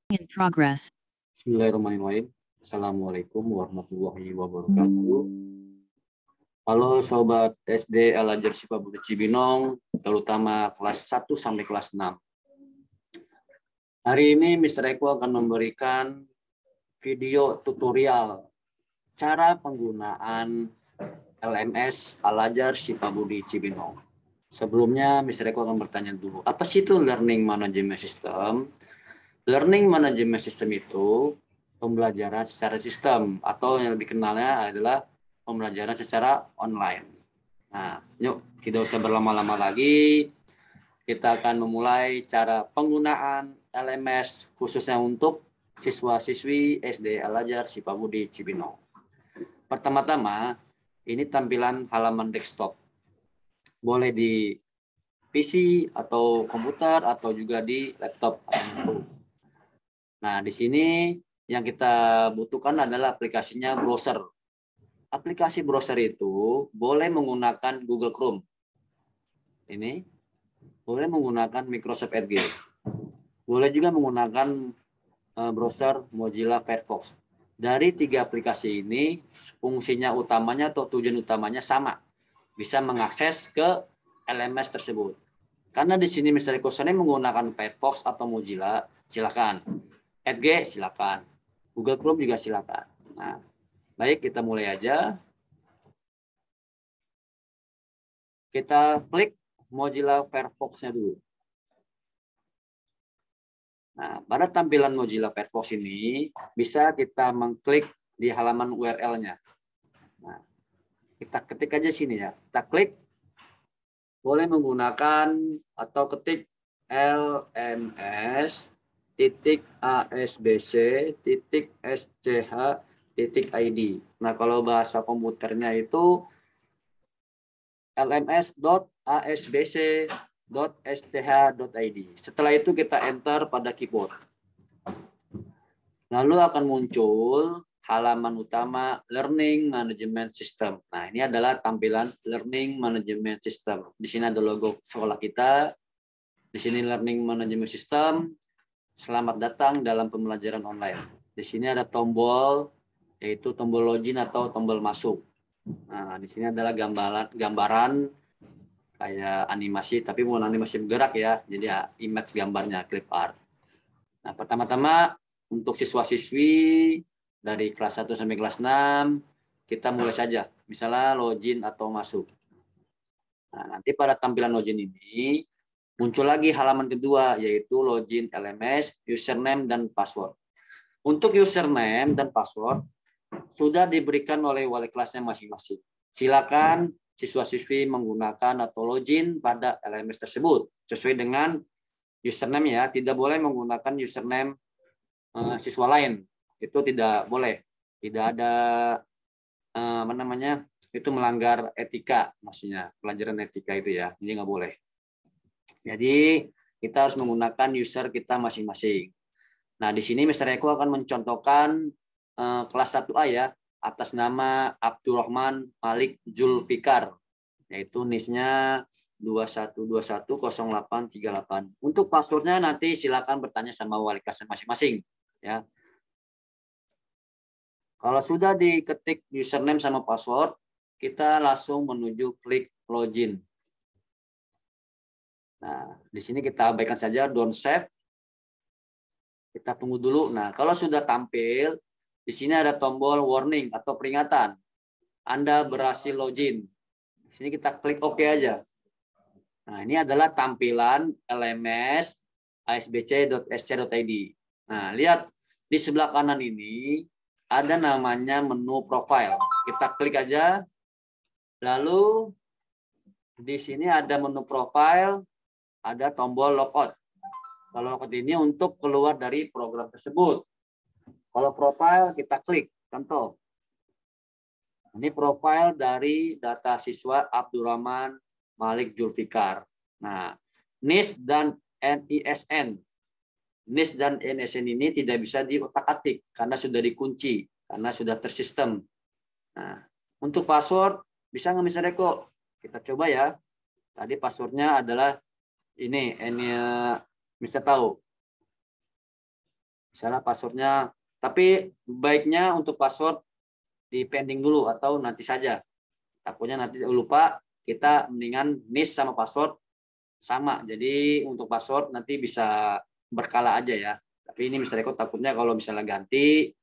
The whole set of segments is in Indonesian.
In progress. Bismillahirrahmanirrahim. Assalamualaikum warahmatullahi wabarakatuh. Halo Sobat SD Al-Azhar Sipabudi Cibinong, terutama kelas 1 sampai kelas 6. Hari ini Mr. Eko akan memberikan video tutorial cara penggunaan LMS Al-Azhar Sipabudi Cibinong. Sebelumnya Mr. Eko akan bertanya dulu, apa sih itu Learning Management System? Learning Management System itu pembelajaran secara sistem atau yang lebih kenalnya adalah pembelajaran secara online. Nah, yuk tidak usah berlama-lama lagi. Kita akan memulai cara penggunaan LMS khususnya untuk siswa-siswi SD Al-Azhar Sipabudi Cibinong. Pertama-tama, ini tampilan halaman desktop. Boleh di PC atau komputer atau juga di laptop. Nah, di sini yang kita butuhkan adalah aplikasinya browser. Aplikasi browser itu boleh menggunakan Google Chrome. Ini boleh menggunakan Microsoft Edge. Boleh juga menggunakan browser Mozilla Firefox. Dari 3 aplikasi ini, fungsinya utamanya atau tujuan utamanya sama. Bisa mengakses ke LMS tersebut. Karena di sini misalnya Eko menggunakan Firefox atau Mozilla, silakan. Edge silakan. Google Chrome juga silakan. Nah, baik kita mulai aja. Kita klik Mozilla Firefox-nya dulu. Nah, pada tampilan Mozilla Firefox ini bisa kita mengklik di halaman URL-nya. Nah, kita ketik aja sini ya. Kita klik. Boleh menggunakan atau ketik lms.asbc.sch.id. Nah, kalau bahasa komputernya itu lms.asbc.sch.id. Setelah itu kita enter pada keyboard. Lalu akan muncul halaman utama Learning Management System. Nah, ini adalah tampilan Learning Management System. Di sini ada logo sekolah kita. Di sini Learning Management System. Selamat datang dalam pembelajaran online. Di sini ada tombol, yaitu tombol login atau tombol masuk. Nah, di sini adalah gambaran kayak animasi, tapi bukan animasi bergerak ya. Jadi ya, image gambarnya, clip art. Nah, pertama-tama untuk siswa-siswi dari kelas 1 sampai kelas 6, kita mulai saja. Misalnya login atau masuk. Nah, nanti pada tampilan login ini, muncul lagi halaman kedua, yaitu login LMS, username, dan password. Untuk username dan password, sudah diberikan oleh wali kelasnya masing-masing. Silakan siswa-siswi menggunakan atau login pada LMS tersebut, sesuai dengan username ya. Tidak boleh menggunakan username siswa lain. Itu tidak boleh. Tidak ada apa namanya, itu melanggar etika, maksudnya pelajaran etika itu ya. Jadi nggak boleh. Jadi kita harus menggunakan user kita masing-masing. Nah, di sini Mr. Eko akan mencontohkan kelas 1A ya, atas nama Abdurrahman Malik Zulfikar, yaitu NIS-nya 21210838. Untuk passwordnya nanti silakan bertanya sama wali kelas masing-masing ya. Kalau sudah diketik username sama password, kita langsung menuju klik login. Nah, di sini kita abaikan saja, don't save. Kita tunggu dulu. Nah, kalau sudah tampil, di sini ada tombol warning atau peringatan. Anda berhasil login. Di sini kita klik OK aja. Nah, ini adalah tampilan LMS asbc.sc.id. Nah, lihat di sebelah kanan ini ada namanya menu profile. Kita klik aja. Lalu di sini ada menu profile, ada tombol logout. Kalau logout ini untuk keluar dari program tersebut. Kalau profile kita klik, contoh. Ini profile dari data siswa Abdurrahman Malik Zulfikar. Nah, NIS dan NISN. NIS dan NISN ini tidak bisa diotak-atik karena sudah dikunci, karena sudah tersistem. Nah, untuk password bisa nggak misalnya kok? Kita coba ya. Tadi passwordnya adalah ini bisa tahu. Misalnya passwordnya, tapi baiknya untuk password di pending dulu atau nanti saja. Takutnya nanti lupa, kita mendingan NIS sama password sama. Jadi untuk password nanti bisa berkala aja ya. Tapi ini misalnya takutnya kalau misalnya ganti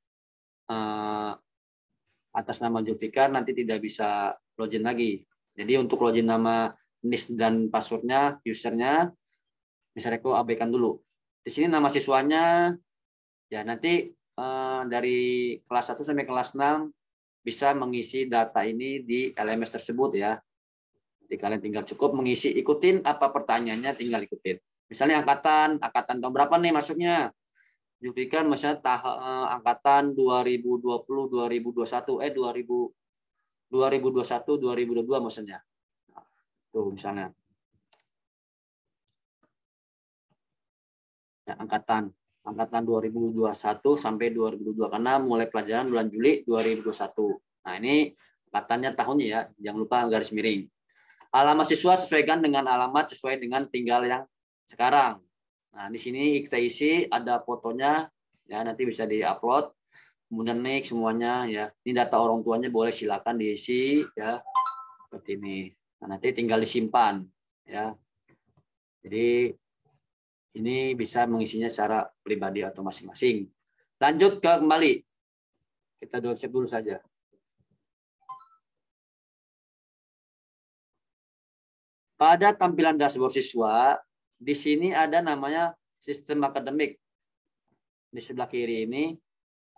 atas nama Zulfikar nanti tidak bisa login lagi. Jadi untuk login nama NIS dan passwordnya, usernya, misalnya abaikan dulu. Di sini nama siswanya, ya nanti dari kelas 1 sampai kelas 6 bisa mengisi data ini di LMS tersebut ya. Jadi kalian tinggal cukup mengisi, ikutin apa pertanyaannya, tinggal ikutin. Misalnya angkatan tahun berapa nih masuknya? Zulfikar misalnya angkatan 2020 2021 2021 2022 maksudnya. Nah, tuh misalnya. Ya, angkatan 2021 sampai 2022 karena mulai pelajaran bulan Juli 2021. Nah, ini angkatannya tahunnya ya, jangan lupa garis miring. Alamat siswa sesuaikan dengan alamat sesuai dengan tinggal yang sekarang. Nah, di sini kita isi ada fotonya ya, nanti bisa di-upload. Kemudian next semuanya ya. Ini data orang tuanya boleh silakan diisi ya. Seperti ini. Nah, nanti tinggal disimpan ya. Jadi ini bisa mengisinya secara pribadi atau masing-masing. Lanjut ke kembali. Kita download dulu saja. Pada tampilan dashboard siswa, di sini ada namanya sistem akademik. Di sebelah kiri ini,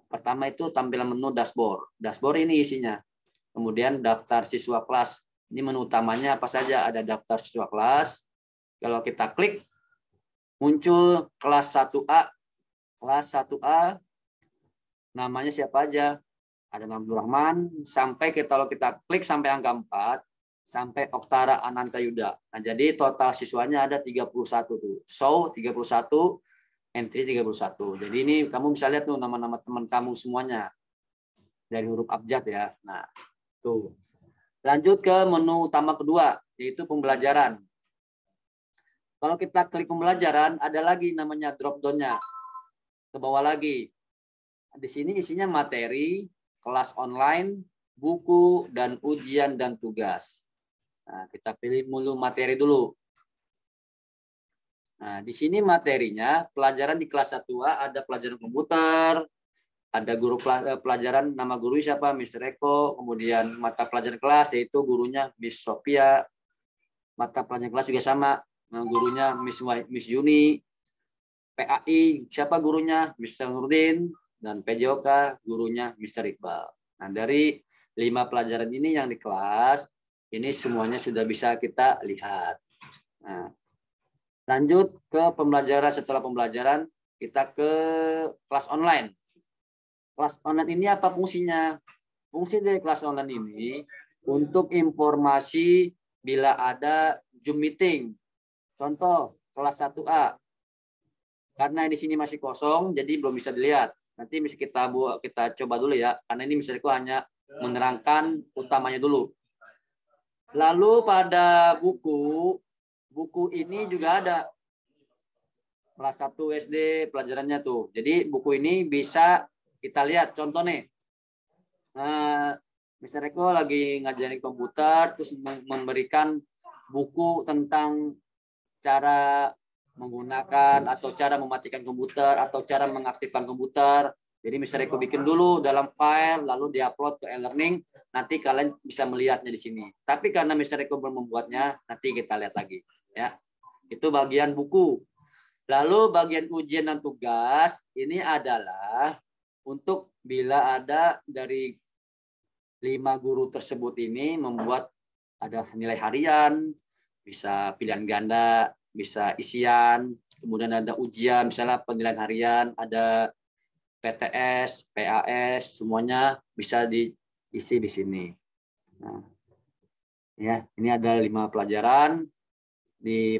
pertama itu tampilan menu dashboard. Dashboard ini isinya. Kemudian daftar siswa kelas. Ini menu utamanya apa saja? Ada daftar siswa kelas. Kalau kita klik, muncul kelas 1A. Kelas 1A, namanya siapa aja? Ada nama Abdurrahman, sampai kalau kita klik sampai angka 4, sampai Oktara Ananta Yuda. Nah, jadi total siswanya ada 31 tuh. So, 31, entry 31. Jadi ini kamu bisa lihat tuh nama-nama teman kamu semuanya. Dari huruf abjad ya. Nah, tuh. Lanjut ke menu utama kedua, yaitu pembelajaran. Kalau kita klik pembelajaran, ada lagi namanya drop down-nya. Ke bawah lagi. Di sini isinya materi, kelas online, buku, dan ujian dan tugas. Nah, kita pilih mulu materi dulu. Nah, di sini materinya, pelajaran di kelas 1A ada pelajaran komputer, ada guru pelajaran, nama guru siapa? Mr. Eko. Kemudian mata pelajaran kelas, yaitu gurunya Miss Sophia. Mata pelajaran kelas juga sama. Gurunya Miss Yuni. PAI, siapa gurunya? Mr. Nurdin. Dan PJOK, gurunya Mr. Iqbal. Nah, dari 5 pelajaran ini yang di kelas, ini semuanya sudah bisa kita lihat. Nah, lanjut ke pembelajaran. Setelah pembelajaran, kita ke kelas online. Kelas online ini apa fungsinya? Fungsi dari kelas online ini untuk informasi bila ada Zoom meeting. Contoh, kelas 1A. Karena di sini masih kosong, jadi belum bisa dilihat. Nanti bisa kita coba dulu ya, karena ini misalnya hanya menerangkan utamanya dulu. Lalu pada buku ini juga ada kelas 1 SD pelajarannya tuh. Jadi buku ini bisa kita lihat. Contoh nih, Mr. Eko lagi ngajarin komputer, terus memberikan buku tentang cara menggunakan atau cara mematikan komputer atau cara mengaktifkan komputer. Jadi Mr. Eko bikin dulu dalam file, lalu diupload ke e-learning. Nanti kalian bisa melihatnya di sini. Tapi karena Mr. Eko belum membuatnya, nanti kita lihat lagi. Ya, itu bagian buku. Lalu bagian ujian dan tugas ini adalah untuk bila ada dari 5 guru tersebut ini membuat ada nilai harian, bisa pilihan ganda, bisa isian, kemudian ada ujian, misalnya penilaian harian, ada PTS, PAS, semuanya bisa diisi di sini. Nah, ya, ini ada 5 pelajaran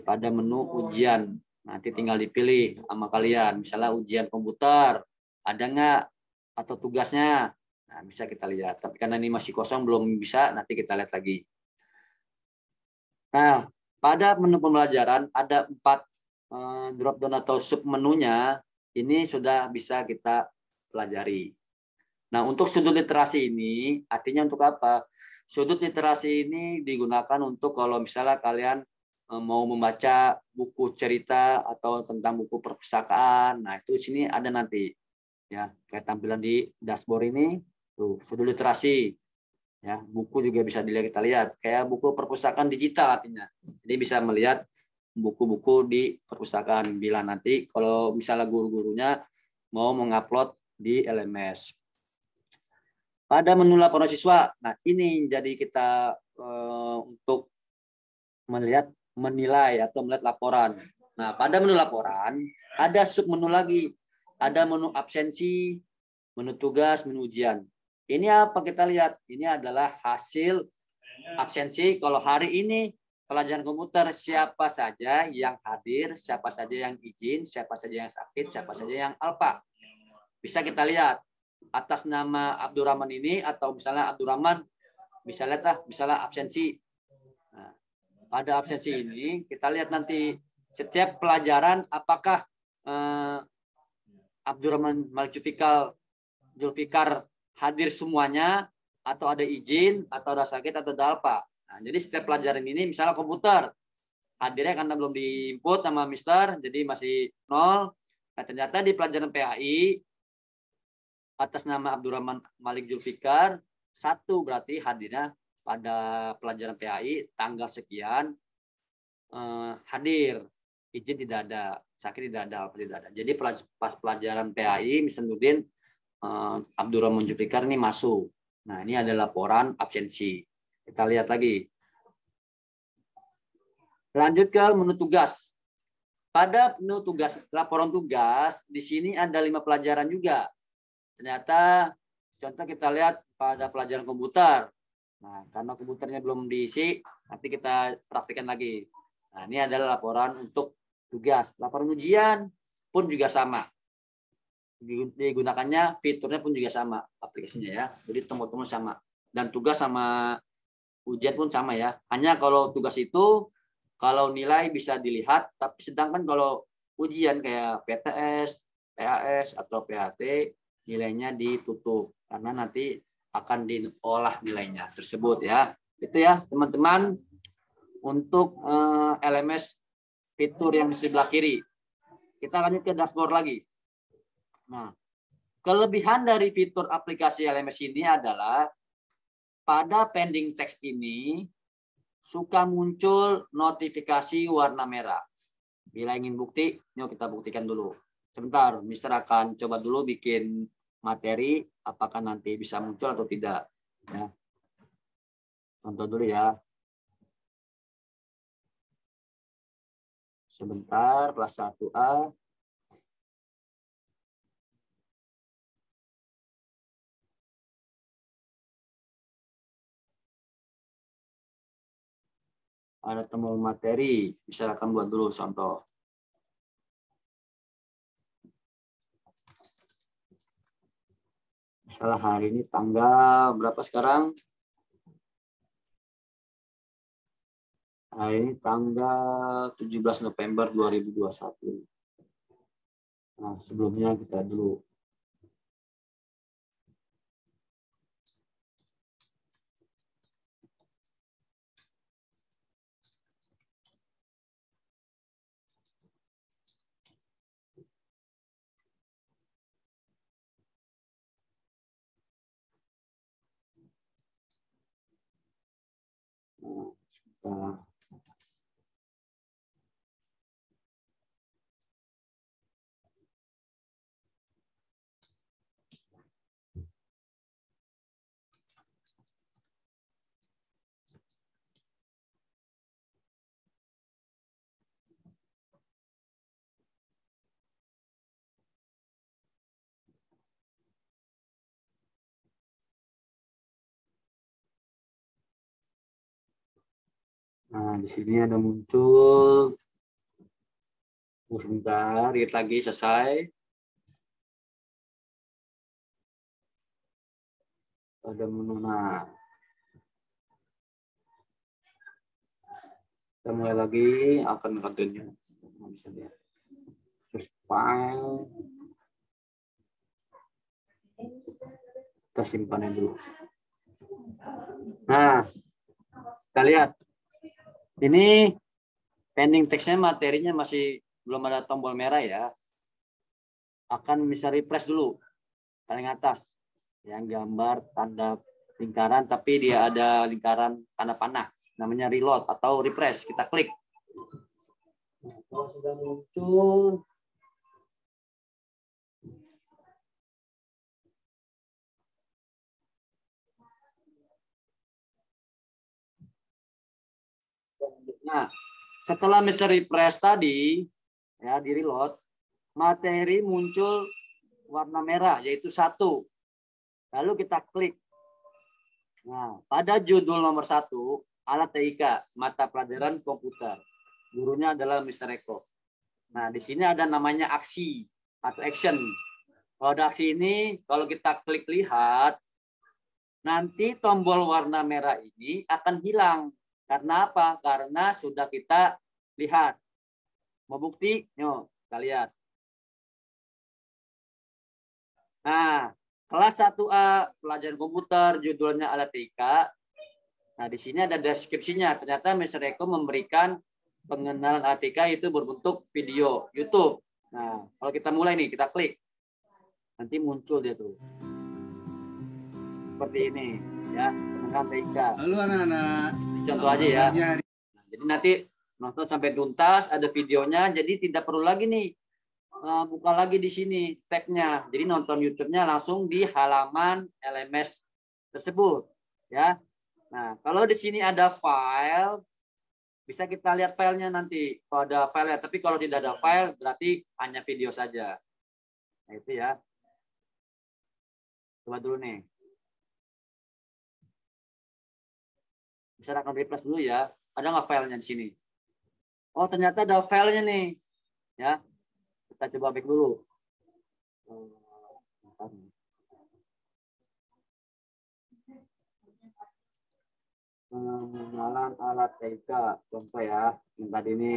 pada menu ujian. Nanti tinggal dipilih sama kalian, misalnya ujian komputer, ada nggak atau tugasnya. Nah, bisa kita lihat. Tapi karena ini masih kosong, belum bisa, nanti kita lihat lagi. Nah, pada menu pembelajaran ada 4 drop down atau sub menunya. ini sudah bisa kita pelajari. Nah, untuk sudut literasi ini artinya untuk apa? Sudut literasi ini digunakan untuk kalau misalnya kalian mau membaca buku cerita atau tentang buku perpustakaan. Nah, itu di sini ada nanti. Ya, kayak tampilan di dashboard ini, tuh, sudut literasi. Ya, buku juga bisa dilihat, kita lihat. Kayak buku perpustakaan digital artinya. Jadi bisa melihat buku-buku di perpustakaan. Bila nanti kalau misalnya guru-gurunya mau mengupload di LMS. Pada menu laporan siswa, nah ini jadi kita untuk menilai atau melihat laporan. Nah, pada menu laporan ada submenu lagi, ada menu absensi, menu tugas, menu ujian. Ini apa kita lihat? Ini adalah hasil absensi. Kalau hari ini pelajaran komputer, siapa saja yang hadir, siapa saja yang izin, siapa saja yang sakit, siapa saja yang alfa. Bisa kita lihat atas nama Abdurrahman ini, atau misalnya Abdurrahman bisa lihat lah, misalnya absensi. Nah, pada absensi ini kita lihat nanti setiap pelajaran apakah Abdurrahman Malik Zulfikar hadir semuanya, atau ada izin, atau ada sakit, atau ada alfa. Nah, jadi setiap pelajaran ini misalnya komputer hadirnya karena belum diinput sama Mister, jadi masih 0. Nah, ternyata di pelajaran PAI atas nama Abdurrahman Malik Zulfikar 1, berarti hadirnya pada pelajaran PAI tanggal sekian, hadir, izin tidak ada, sakit tidak ada, apa tidak ada. Jadi pas pelajaran PAI Misanuddin Abdurrahman Zulfikar ini masuk. Nah, ini ada laporan absensi. Kita lihat lagi. Lanjut ke menu tugas. Pada menu tugas, laporan tugas, di sini ada 5 pelajaran juga. Ternyata contoh kita lihat pada pelajaran komputer. Nah, karena komputernya belum diisi, nanti kita praktikkan lagi. Nah, ini adalah laporan untuk tugas. Laporan ujian pun juga sama. Digunakannya fiturnya pun juga sama aplikasinya ya. Jadi teman-teman sama. Dan tugas sama ujian pun sama ya. Hanya kalau tugas itu kalau nilai bisa dilihat, tapi sedangkan kalau ujian kayak PTS, PAS atau PHT nilainya ditutup karena nanti akan diolah nilainya tersebut ya. Itu ya teman-teman untuk LMS fitur yang di sebelah kiri. Kita lanjut ke dashboard lagi. Nah, kelebihan dari fitur aplikasi LMS ini adalah pada pending text ini suka muncul notifikasi warna merah. Bila ingin bukti, yuk kita buktikan dulu. Sebentar, Mister akan coba dulu bikin materi, apakah nanti bisa muncul atau tidak. Ya. Contoh dulu ya. Sebentar, kelas 1A. Ada temu materi, misalkan buat dulu contoh. Misalnya hari ini tanggal berapa sekarang? Hari ini tanggal 17 November 2021. Nah, sebelumnya kita dulu. Nah, Nah, di sini ada muncul. Sebentar, lihat lagi selesai. Ada menu. Nah, kita mulai lagi akan kontennya. Bisa lihat. Terus file. simpan dulu. Nah, kita lihat. Ini pending teksnya, materinya masih belum ada tombol merah ya. Akan bisa refresh dulu. Paling atas. Yang gambar tanda lingkaran, tapi dia ada lingkaran tanda panah. Namanya reload atau refresh. Kita klik. Nah, kalau sudah muncul, nah, setelah Mr. Refresh tadi, ya di reload, materi muncul warna merah, yaitu 1. Lalu kita klik. Nah, pada judul nomor 1, alat TIK, mata pelajaran komputer. Gurunya adalah Mr. Eko. Nah, di sini ada namanya aksi atau action. Kalau ada aksi ini, kalau kita klik lihat, nanti tombol warna merah ini akan hilang. Karena apa? Karena sudah kita lihat. Mau bukti? Yuk, kita lihat. Nah, kelas 1A, pelajaran komputer, judulnya alat TIK. Nah, di sini ada deskripsinya. Ternyata Mr. Eko memberikan pengenalan alat TIK itu berbentuk video YouTube. Nah, kalau kita mulai nih, kita klik. Nanti muncul dia tuh. Seperti ini, ya, pengenalan TIK. Halo anak-anak. Contoh aja ya. Nah, jadi nanti nonton sampai tuntas, ada videonya, jadi tidak perlu lagi nih buka lagi di sini tagnya. Jadi nonton YouTube-nya langsung di halaman LMS tersebut, ya. Nah, kalau di sini ada file, bisa kita lihat filenya nanti. Kalau ada file ya, tapi kalau tidak ada file berarti hanya video saja. Nah, itu ya. Coba dulu nih. Bisa akan refresh dulu ya. Ada nggak filenya di sini? Oh, ternyata ada filenya nih. Ya, kita coba back dulu. Pengenalan alat TIK. Contoh ya, yang tadi ini.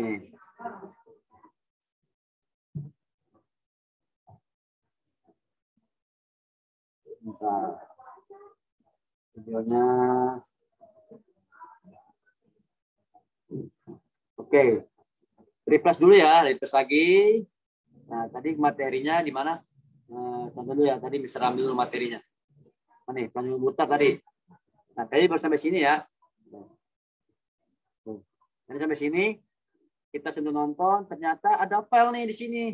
Bentar. Videonya. Oke, refresh dulu ya, refresh lagi. Nah, tadi materinya di mana? Contoh dulu ya, tadi bisa ambil dulu materinya. Mana nih, panjang buta tadi. Nah, tadi baru sampai sini ya. Jadi sampai sini, kita sudah nonton, ternyata ada file nih di sini.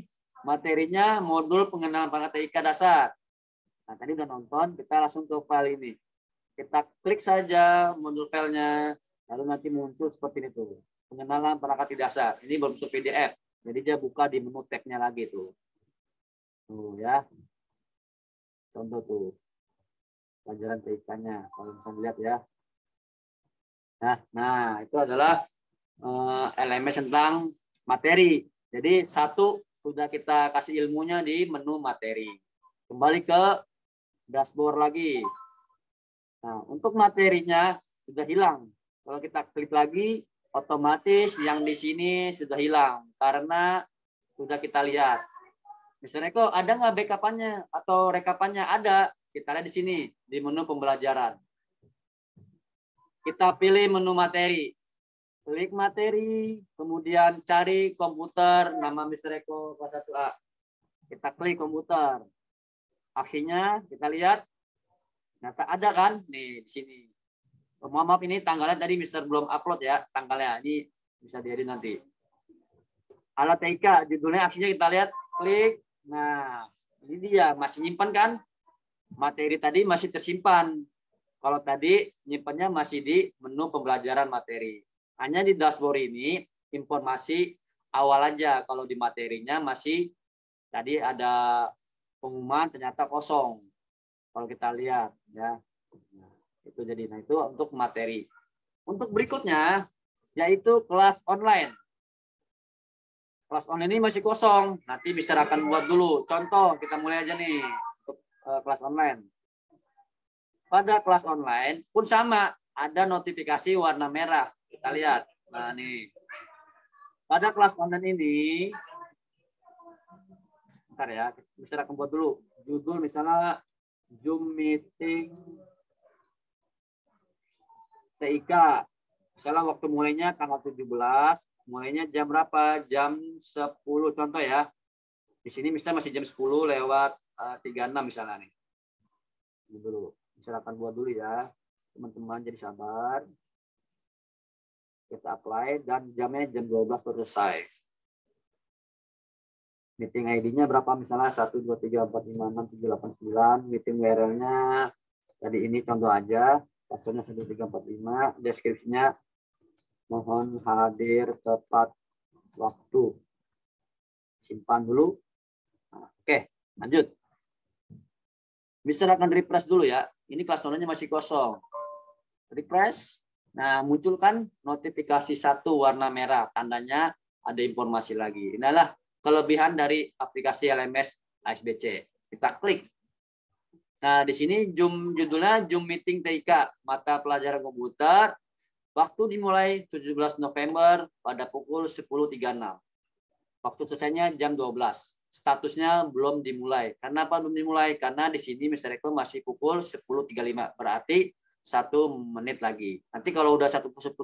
Materinya modul pengenalan perangkat TIK dasar. Nah, tadi udah nonton, kita langsung ke file ini. Kita klik saja modul filenya, lalu nanti muncul seperti ini tuh. Pengenalan perangkat dasar. Ini berbentuk PDF. Jadi dia buka di menu tag-nya lagi tuh. Tuh ya. Contoh tuh. Pelajaran TIK-nya. Kalau bisa lihat ya. Nah, itu adalah LMS tentang materi. Jadi 1 sudah kita kasih ilmunya di menu materi. Kembali ke dashboard lagi. Nah, untuk materinya sudah hilang. Kalau kita klik lagi, otomatis yang di sini sudah hilang karena sudah kita lihat. Misalnya kok ada nggak backup-nya atau rekapannya? Ada. Kita lihat di sini di menu pembelajaran. Kita pilih menu materi. Klik materi, kemudian cari komputer nama Mr. Eko kelas 1A. Kita klik komputer. Aksinya kita lihat. Ternyata ada kan? Nih di sini. Maaf ini tanggalnya tadi Mister belum upload ya tanggalnya. Ini bisa diedit nanti. Alat TIK judulnya aksinya kita lihat, klik. Nah, ini dia masih nyimpan kan? Materi tadi masih tersimpan. Kalau tadi nyimpannya masih di menu pembelajaran materi. Hanya di dashboard ini informasi awal aja. Kalau di materinya masih tadi ada pengumuman ternyata kosong. Kalau kita lihat ya. Itu jadi nah itu untuk materi. Untuk berikutnya yaitu kelas online. Kelas online ini masih kosong. Nanti bisa akan buat dulu. Contoh kita mulai aja nih untuk kelas online. Pada kelas online pun sama, ada notifikasi warna merah. Kita lihat. Nah, nih. Pada kelas online ini bentar ya, bisa akan buat dulu. Judul misalnya Zoom meeting TIK. Misalnya waktu mulainya tanggal 17, mulainya jam berapa? Jam 10 contoh ya. Di sini misalnya masih jam 10 lewat 36 misalnya nih. Ini dulu. Misalkan buat dulu ya. Teman-teman jadi sabar. Kita apply dan jamnya jam 12 selesai. Meeting ID-nya berapa misalnya 1 2 3 4 5 6 7 8 9. Meeting URL-nya tadi ini contoh aja. Password-nya 1 2 3 4 5. Deskripsinya mohon hadir tepat waktu. Simpan dulu. Nah, oke, lanjut. Mister akan refresh dulu ya. Ini kelas owner-nya masih kosong. Refresh. Nah, munculkan notifikasi satu warna merah. Tandanya ada informasi lagi. Ini adalah kelebihan dari aplikasi LMS ASBC. Kita klik. Nah, di sini judulnya Zoom Meeting TIK, mata pelajaran komputer. Waktu dimulai 17 November pada pukul 10.36. Waktu selesainya jam 12. Statusnya belum dimulai. Kenapa belum dimulai? Karena di sini Mr. Eko masih pukul 10.35. Berarti 1 menit lagi. Nanti kalau udah 10.36,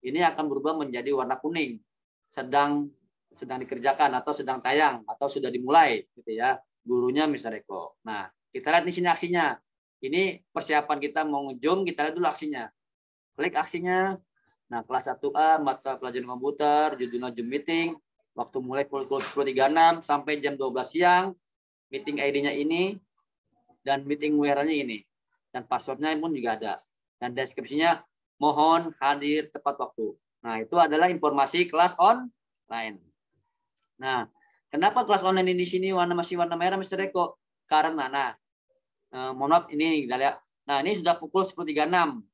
ini akan berubah menjadi warna kuning. Sedang dikerjakan atau sedang tayang atau sudah dimulai gitu ya. Gurunya Mr. Eko. Nah, kita lihat di sini aksinya. Ini persiapan kita mau nge-zoom, kita lihat dulu aksinya. Klik aksinya. Nah, kelas 1A mata pelajaran komputer, judulnya Zoom Meeting. Waktu mulai pukul 10.36 sampai jam 12 siang. Meeting ID-nya ini dan meeting URL-nya ini. Dan password-nya pun juga ada. Dan deskripsinya mohon hadir tepat waktu. Nah, itu adalah informasi kelas online. Nah, kenapa kelas online ini di sini masih warna merah, Mr. Eko? Karena, mohon maaf, ini kita lihat. Nah, ini sudah pukul 10.36.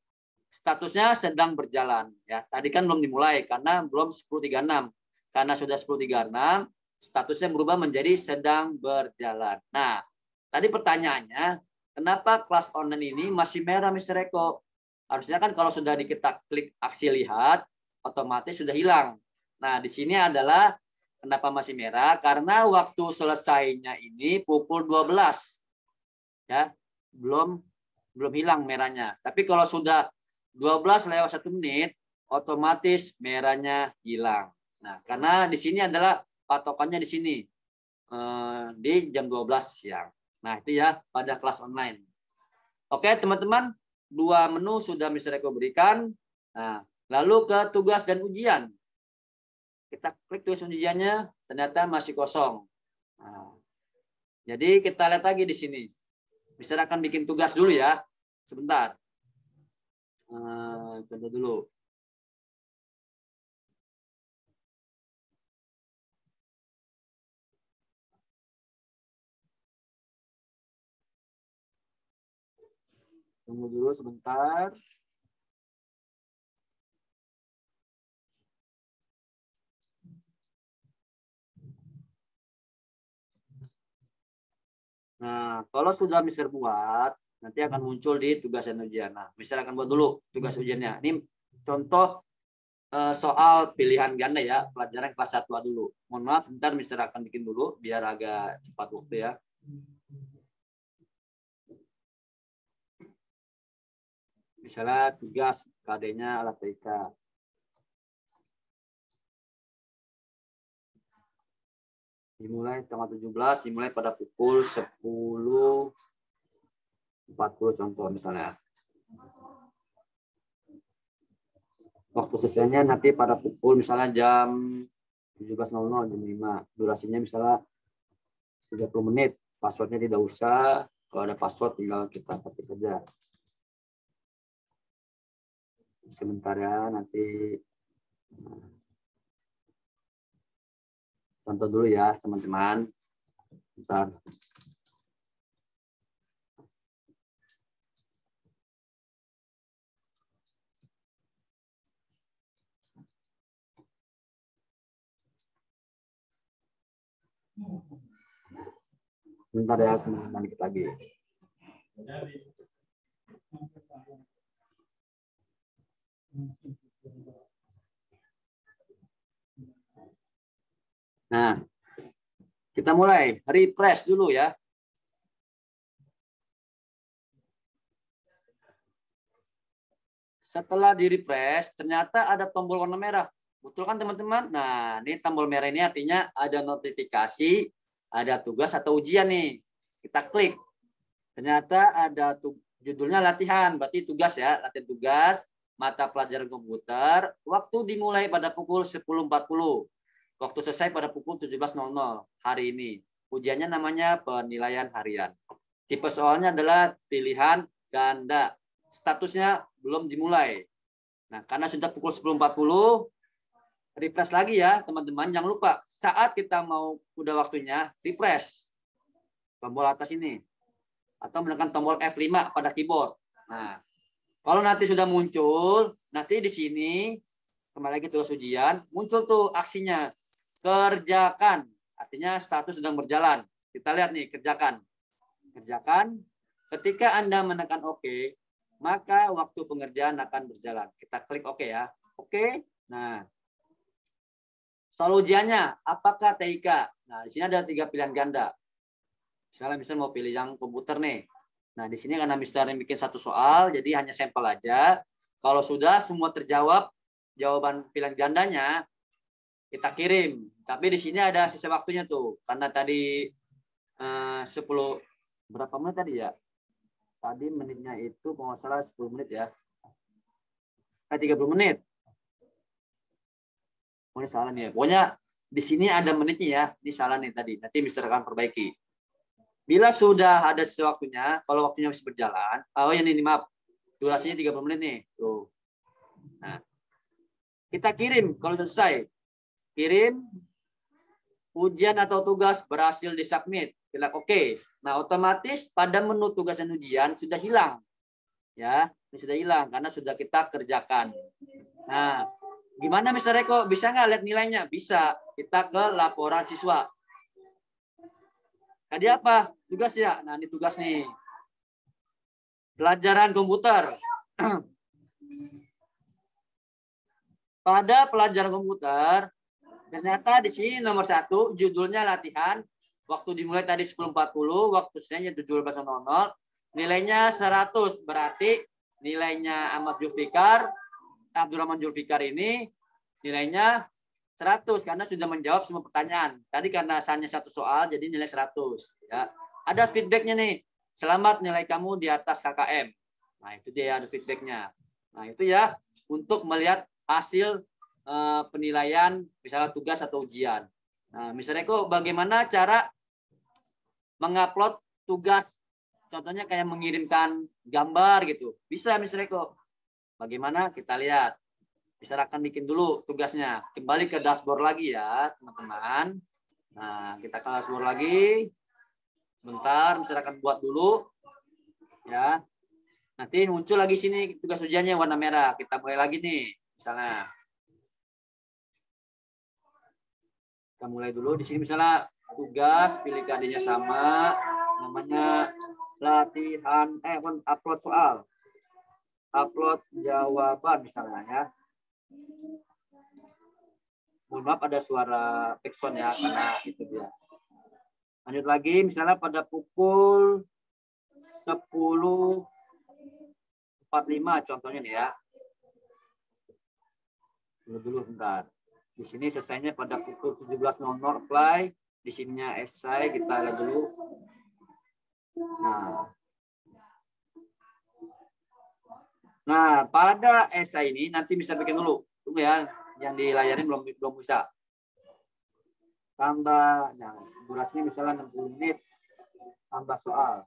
Statusnya sedang berjalan. Ya, tadi kan belum dimulai karena belum 10.36. Karena sudah 10.36, statusnya berubah menjadi sedang berjalan. Nah, tadi pertanyaannya, kenapa kelas online ini masih merah, Mr. Eko? Harusnya kan kalau sudah kita klik aksi lihat, otomatis sudah hilang. Nah, di sini adalah kenapa masih merah? Karena waktu selesainya ini pukul 12. Ya, belum hilang merahnya. Tapi kalau sudah 12 lewat 1 menit, otomatis merahnya hilang. Nah, karena di sini adalah patokannya di sini. Di jam 12 siang. Nah, itu ya pada kelas online. Oke, teman-teman. 2 menu sudah Mr. Eko berikan. Nah, lalu ke tugas dan ujian. Kita klik tugas ujiannya, ternyata masih kosong. Nah, jadi kita lihat lagi di sini. Mr. akan bikin tugas dulu ya. Sebentar. Contoh dulu. Tunggu dulu sebentar. Nah, kalau sudah Mister buat, nanti akan muncul di tugas dan ujian. Nah, Mister akan buat dulu tugas ujiannya. Ini contoh soal pilihan ganda ya, pelajaran kelas 1A dulu. Mohon maaf, sebentar Mister akan bikin dulu, biar agak cepat waktu ya. Misalnya tugas KD-nya alat TK. Dimulai tanggal 17, dimulai pada pukul 10.40 contoh misalnya. Waktu selesainya nanti pada pukul misalnya jam 17.00, jam 5. Durasinya misalnya 30 menit. Passwordnya tidak usah. Kalau ada password tinggal kita ketik saja. Sebentar ya, nanti contoh dulu ya teman-teman. Bentar. Bentar ya teman-teman, dikit lagi. Nah, kita mulai refresh dulu ya. Setelah di-refresh, ternyata ada tombol warna merah. Betul kan teman-teman? Nah, ini tombol merah ini artinya ada notifikasi, ada tugas atau ujian nih. Kita klik. Ternyata ada judulnya latihan, berarti tugas ya, latihan tugas, mata pelajaran komputer, waktu dimulai pada pukul 10.40. Waktu selesai pada pukul 17.00 hari ini. Ujiannya namanya penilaian harian. Tipe soalnya adalah pilihan ganda. Statusnya belum dimulai. Nah, karena sudah pukul 10.40, refresh lagi ya, teman-teman. Jangan lupa, saat kita mau udah waktunya, refresh. Tombol atas ini. Atau menekan tombol F5 pada keyboard. Nah, kalau nanti sudah muncul, nanti di sini, kembali lagi tugas ujian, muncul tuh aksinya. Kerjakan. Artinya status sedang berjalan. Kita lihat nih, kerjakan. Kerjakan. Ketika Anda menekan OK, maka waktu pengerjaan akan berjalan. Kita klik OK ya. OK. Nah, soal ujiannya, apakah TIK? Nah, di sini ada 3 pilihan ganda. Misalnya mau pilih yang komputer nih. Nah, di sini karena misalnya bikin 1 soal, jadi hanya sampel aja. Kalau sudah semua terjawab, jawaban pilihan gandanya, kita kirim. Tapi di sini ada sisa waktunya tuh. Karena tadi 10, berapa menit tadi ya? Tadi menitnya itu kalau nggak salah 10 menit ya. 30 menit. Oh, ini salah nih ya. Pokoknya di sini ada menitnya ya. Ini salah nih tadi. Nanti Mister akan perbaiki. Bila sudah ada sewaktunya, kalau waktunya masih berjalan, oh ya ini maaf. Durasinya 30 menit nih. Tuh. Nah, kita kirim kalau selesai. Kirim ujian atau tugas berhasil disubmit. Bilang oke. Nah, otomatis pada menu tugas dan ujian sudah hilang. Ya, ini sudah hilang karena sudah kita kerjakan. Nah, gimana Mister Eko? Bisa nggak lihat nilainya? Bisa. Kita ke laporan siswa. Tadi apa? Tugas ya? Nah, ini tugas nih. Pelajaran komputer. Pada pelajaran komputer, ternyata di sini nomor 1, judulnya latihan. Waktu dimulai tadi 10.40, waktu selesainya 17.00, nilainya 100. Berarti nilainya Ahmad Zulfikar, Abdurrahman Zulfikar ini nilainya 100 karena sudah menjawab semua pertanyaan. Tadi karena hanya 1 soal jadi nilai 100 ya. Ada feedbacknya nih. Selamat, nilai kamu di atas KKM. Nah, itu dia ada feedbacknya. Nah, itu ya untuk melihat hasil penilaian misalnya tugas atau ujian. Nah, misalnya kok bagaimana cara mengupload tugas, contohnya kayak mengirimkan gambar gitu. Bisa misalnya kok. Bagaimana? Kita lihat. Bisa akan bikin dulu tugasnya. Kembali ke dashboard lagi ya, teman-teman. Nah, kita ke dashboard lagi. Sebentar, misalkan buat dulu. Ya. Nanti muncul lagi sini tugas ujiannya warna merah. Kita mulai lagi nih. Misalnya. Kita mulai dulu. Di sini misalnya tugas, pilih KD-nya sama. Namanya latihan, upload soal. Upload jawaban misalnya ya. Mohon maaf ada suara backsound ya, karena itu dia. Lanjut lagi, misalnya pada pukul 10.45 contohnya nih ya. Dulu bentar. Di sini selesainya pada pukul 17.00 apply. Di sininya essay, kita lihat dulu. Nah, pada essay ini nanti bisa bikin dulu. Tunggu ya, yang di layarnya belum bisa. Tambah, nah, durasinya misalnya 60 menit. Tambah soal.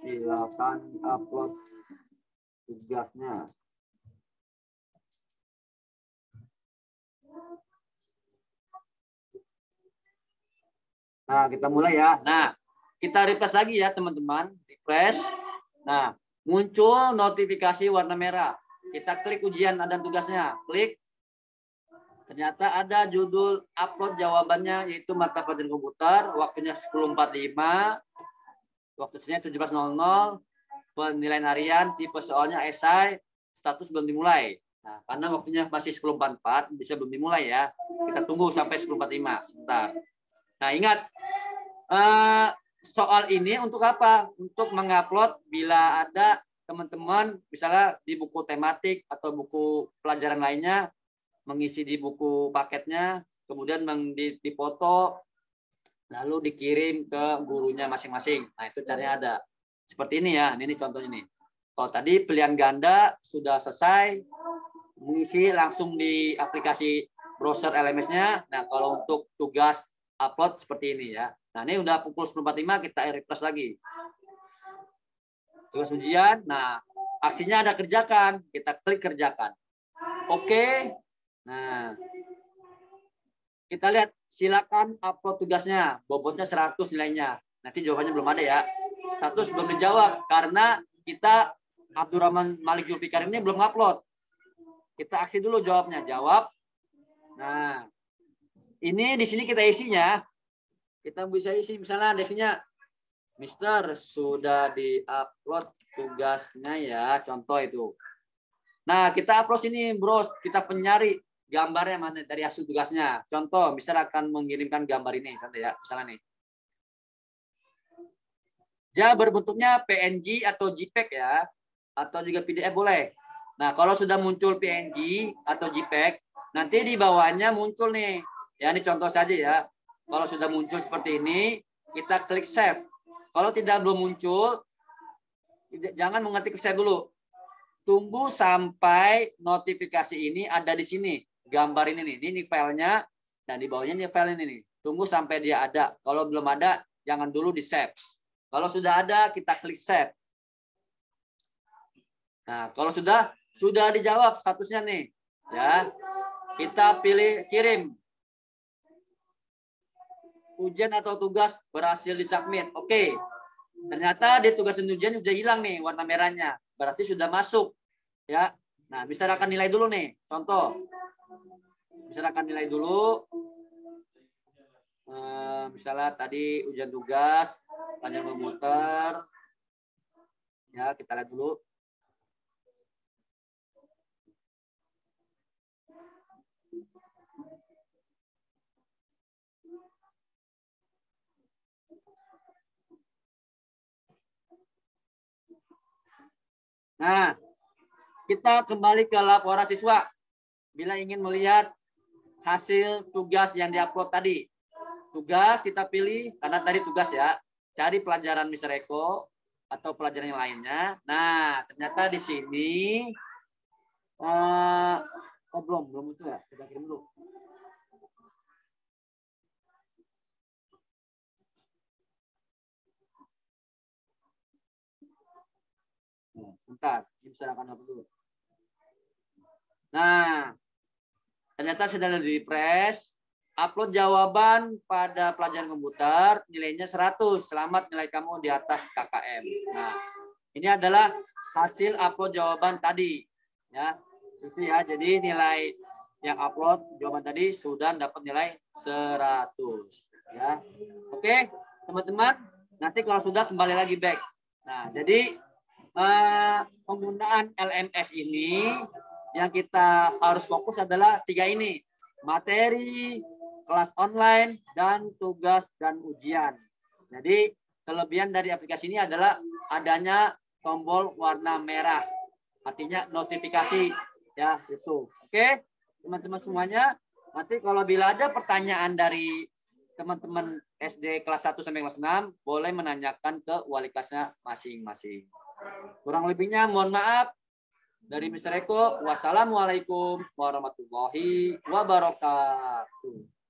Silakan upload tugasnya. Nah, kita mulai ya. Nah, kita refresh lagi ya, teman-teman. Refresh. Nah, muncul notifikasi warna merah. Kita klik ujian dan tugasnya. Klik. Ternyata ada judul upload jawabannya, yaitu mata pelajaran komputer. Waktunya 10.45. Waktu selesai 17.00. Penilaian harian, tipe soalnya esai, status belum dimulai. Nah, karena waktunya masih 10.44, bisa belum dimulai ya. Kita tunggu sampai 10.45. Sebentar. Nah, ingat, soal ini untuk apa? Untuk mengupload bila ada teman-teman misalnya di buku tematik atau buku pelajaran lainnya mengisi di buku paketnya, kemudian difoto lalu dikirim ke gurunya masing-masing. Nah, itu caranya ada. Seperti ini ya. Ini contohnya nih. Kalau tadi pilihan ganda sudah selesai, mengisi langsung di aplikasi browser LMS-nya. Nah, kalau untuk tugas upload seperti ini ya. Nah, ini udah pukul 10.45 kita refresh lagi. Tugas ujian. Nah, aksinya ada kerjakan. Kita klik kerjakan. Oke. Nah, kita lihat silakan upload tugasnya. Bobotnya 100 nilainya. Nanti jawabannya belum ada ya. Status belum dijawab karena kita Abdurrahman Malik Zulfikar ini belum upload. Kita aksi dulu jawabnya. Jawab. Nah, ini di sini kita isinya. Kita bisa isi misalnya definisinya, Mister sudah diupload tugasnya ya, contoh itu. Nah, kita upload ini, bros. Kita penyari gambarnya mana dari hasil tugasnya. Contoh, misalnya akan mengirimkan gambar ini, contoh ya, misalnya nih. Dia berbentuknya PNG atau JPEG ya, atau juga PDF boleh. Nah, kalau sudah muncul PNG atau JPEG, nanti di bawahnya muncul nih. Ya, ini contoh saja ya. Kalau sudah muncul seperti ini, kita klik save. Kalau belum muncul, jangan mengetik save dulu. Tunggu sampai notifikasi ini ada di sini. Gambar ini nih. Ini filenya. Dan di bawahnya ini file ini nih. Tunggu sampai dia ada. Kalau belum ada, jangan dulu di save. Kalau sudah ada, kita klik save. Nah, kalau sudah dijawab statusnya nih. Ya. Kita pilih kirim. Ujian atau tugas berhasil disubmit. Oke. Ternyata di tugas ujian sudah hilang nih warna merahnya. Berarti sudah masuk. Ya. Nah, misalkan nilai dulu nih. Contoh. Misalkan nilai dulu. Misalnya tadi ujian tugas, panjang komputer. Ya, kita lihat dulu. Nah, kita kembali ke laporan siswa. Bila ingin melihat hasil tugas yang diupload tadi. Tugas kita pilih, karena tadi tugas ya. Cari pelajaran Mr. Eko atau pelajaran yang lainnya. Nah, ternyata di sini belum itu ya. Kita kirim dulu. Bentar, ini silakan upload dulu. Nah, ternyata sudah di-refresh. Upload jawaban pada pelajaran komputer, nilainya 100. Selamat, nilai kamu di atas KKM. Nah, ini adalah hasil upload jawaban tadi. Ya, itu ya. Jadi nilai yang upload jawaban tadi sudah dapat nilai 100. Ya, oke, teman-teman. Nanti kalau sudah kembali lagi back. Nah, jadi penggunaan LMS ini yang kita harus fokus adalah 3 ini. Materi, kelas online, dan tugas dan ujian. Jadi kelebihan dari aplikasi ini adalah adanya tombol warna merah. Artinya notifikasi. Ya, itu. Oke, teman-teman semuanya. Nanti kalau bila ada pertanyaan dari teman-teman SD kelas 1 sampai kelas 6, boleh menanyakan ke wali kelasnya masing-masing. Kurang lebihnya mohon maaf. Dari Mr. Eko, wassalamualaikum warahmatullahi wabarakatuh.